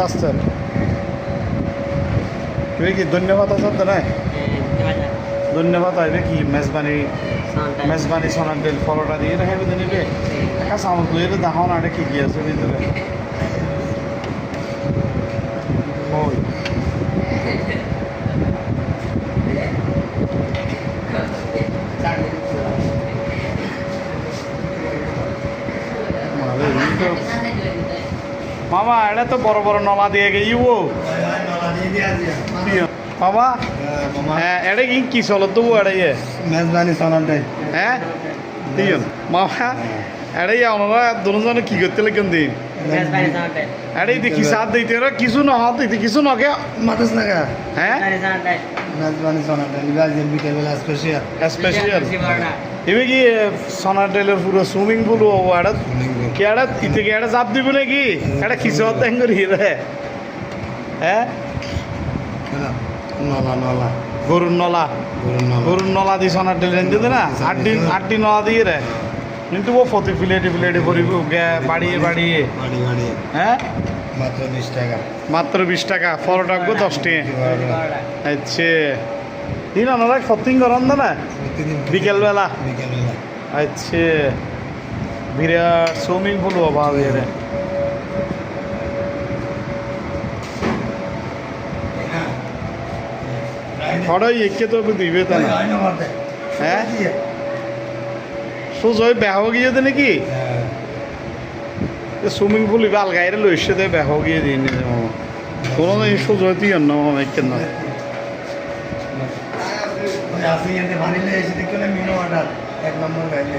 আসছে তুমি কি ধন্যবাদ আছে না ধন্যবাদ আইবে কি মেজবানি সোনার তেল ফলটা দিয়ে রাখাবে তো নিবে একা সামল তুই এটা দেখো না এটা কি কি আছে ভিতরে ওই মামা এটা তো বড় বড় নলা দিয়ে গেইব মামা হ্যাঁ এটা কি চলো তবু এটাই মেজবানি সোনারটাই হ্যাঁ তিন মামা এটাই আমরা দুজনে কি করতে লাগেন দিন এটাই দেখি সাথ দিতে কিছু না হাত দিতে কিছু না কে মাথাস না কা হ্যাঁ মেজবানি সোনারটাই নিবাজিন বিকেলবেলা স্পেশাল স্পেশাল এবে কি সোনার টেলের পুরো সুইমিং পুল ও এটা কি এটা ইতে কি এটা চাপ দিব নাকি এটা কিছু হতে করি রে হ্যাঁ নলা নলা গরুর নলা গরুর নলা দিয়ে সোনার টেল এনে না আটটি নলা দিয়ে রে কিন্তু ও প্রতি প্লেটে পরিব বাড়িয়ে বাড়িয়ে হ্যাঁ মাত্র 20 টাকা মাত্র 20 টাকা পরোটা 10 টাকা আচ্ছা দিন আমরা সত্যিং করেন না বিকেলবেলা আচ্ছা বিরাট সুইমিং পুল অভাব এর খড়াই একে তো দিবে তা না হ্যাঁ সুজয় বেহ গিয়ে দে নাকি সুইমিং পুল ইবাল গাইরে লইছে দে বেহ গিয়ে দিন কোনো সুজয় তুই অন্য কেন আপনি এতে বানিলে এসে দেখলে মিনো অর্ডার 1 নম্বর গাইলে